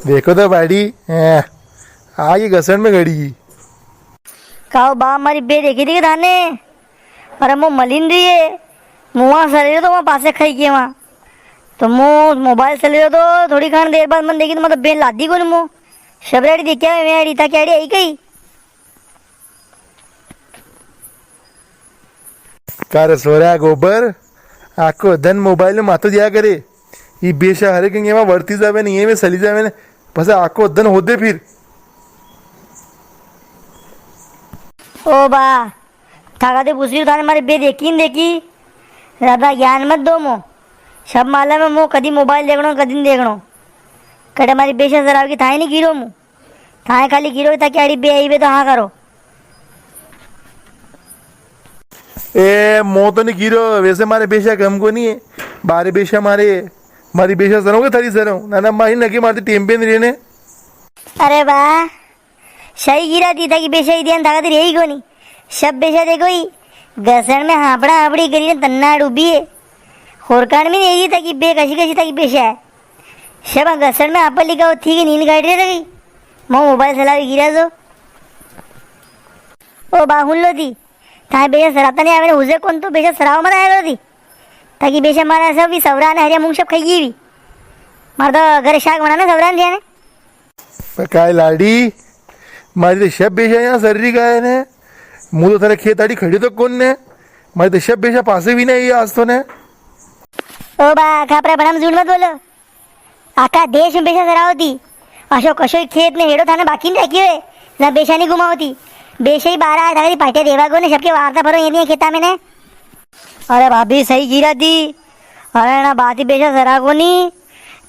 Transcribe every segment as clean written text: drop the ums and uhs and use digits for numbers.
देखो तो बाड़ी आगे घसण में गड़ी गई। काओ बा मारी बे देखी थी कि थाने अरे मो मलिन रही है मुँह सर तो वहाँ पासे खाई के वहाँ तो मो मोबाइल चल रहे तो थोड़ी खान देर बाद मन देखी तो मतलब बेन लादी को मो शबराड़ी देखा मैं अड़ी था क्या आई कही कार सोरा गोबर आखो धन मोबाइल में मातो दिया करे ये बेशा हरे कहीं में वर्ती जावे नहीं में सली जावे ने बस आखो धन होदे फिर ओ बा थाका दे पूछ रही थाने मारी बे देखी न देखी ज्यादा ज्ञान मत दो मो सब मालूम है मो कदी मोबाइल देखनो कदी न देखनो कटे मारी बेशा सराव की थाई नहीं गिरो मु थाए खाली गिरो था क्या बे आई बे तो हाँ करो ए मो तो नहीं गिरो वैसे मारे बेशा कम को नहीं है बारे बेशा मारी बेशा सरोगे थारी सरो ना माही नके मारते टेम्पे नहीं रहने। अरे वाह सही गिरा दी था कि बेशा ही ध्यान था यही को नहीं सब बेशा देखो ही घसण में हापड़ा हापड़ी करी तन्ना डूबी है होरकान में नहीं था कि बे कशी कशी था कि बेशा है सब घसण में आप लिखा हो थी कि नींद काट रहे थे मैं मोबाइल चला गिरा जो ओ बाहुल लो थी था बेशा सराता नहीं आवे उसे कौन तो बेशा सराव मत आया थी ताकि बेशा मारा सब भी सवरा ने हरिया मुंग सब खाई भी मार तो घर शाक बनाना सवरा ने काय लाडी मारी तो शब बेशा यहाँ सर्री गाय ने मुँह तो थारे खेत आड़ी खड़ी तो कौन ने मारी तो शब बेशा पासे भी नहीं आज तो ने ओ बा खापरा बनाम झूठ मत बोलो आका देश में बेशा सराव थी अशो कशो खेत ने हेडो थाने बाकी नहीं रखी हुए ना बेशा नहीं घुमावती बेशा ही 12 आठ थारी पाटे देवा को ने सबके वार्ता भरो ये नहीं खेता में ने अरे भाभी सही गिरा थी अरे ना बात ही बेशा सरा को नहीं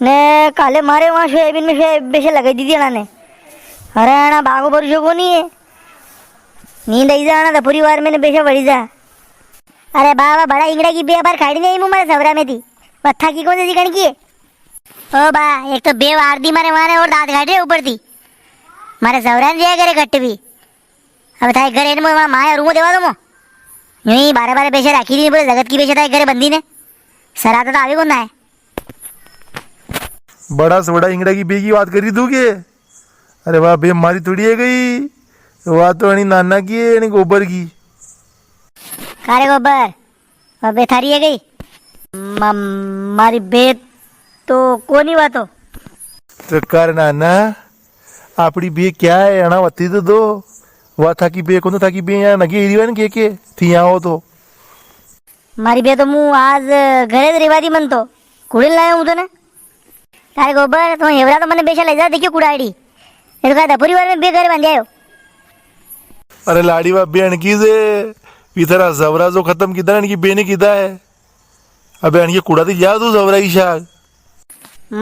ने काले मारे वहाँ सोयाबीन में बेशा लगाई दी थी ना ने अरे ना बागो भरोसो को नहीं है नींद आई जा ना परिवार में ने बेशा बढ़ी जा अरे बाबा बड़ा इंगड़ा की बे बार खाड़ी नहीं मारे सवरा में थी पत्था की कौन सी कण की है ओ बा एक तो बे वार दी मारे मारे और दांत घाटे ऊपर थी मारे सवरा ने दिया करे कट्ट भी अब थाई घर वहाँ माया रूमो देवा दो मो यूं ही 12 बेशा राखी थी बोले जगत की बेशा था घर बंदी ने सराता तो आवे कौन ना है बड़ा से बड़ा इंगड़ा की बे की बात करी तू के अरे वाह बे मारी थोड़ी है गई वाह तो अणी नाना की है अणी गोबर की कारे गोबर और बे थारी है गई मारी बे तो कोनी बातो तो कर नाना आपड़ी बे क्या है अणा वती तो दो वह था कि बे को था कि बे यहाँ नगी एरिवन के थी यहाँ हो तो मारी बे तो मुँह आज घरे रेवादी मन तो कुड़ेल लाया हूँ तो ना तारे गोबर तो हेवरा तो मैंने बेशा ले जा देखियो कुड़ाड़ी ये तो कहता पूरी बार में बे घर बन जायो अरे लाड़ी बा बे अणकी से इधर जवरा जो खत्म किधर अणकी बे ने किधा है अबे अणकी कुड़ा थी जा तू जवरा की शाग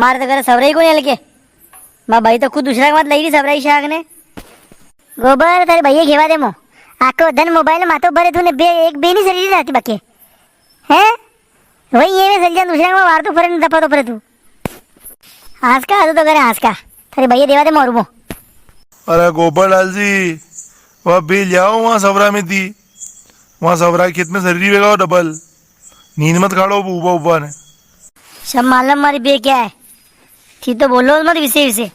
मारे तो घर सवरा ही को नहीं लगे माँ भाई तो खुद दूसरा के मत लगी थी सवरा ही शाग ने गोबर तेरे भैया घेवा दे मो आको धन मोबाइल मातो भरे तूने बे एक बे नहीं सरी जाती बाकी हैं वही ये में सलजा दूसरा में वार तो फरे दफा तो फरे तू हंस का तो करे हंस का तेरे भैया देवा दे मोर मो अरे गोबर लाल जी वह बे जाओ वहाँ सवरा में थी वहाँ सवरा के खेत में शरीर वेगा डबल नींद मत खाड़ो ऊबा ऊबा ने सब मालूम मारी बे क्या है थी तो बोलो मत विषय विषय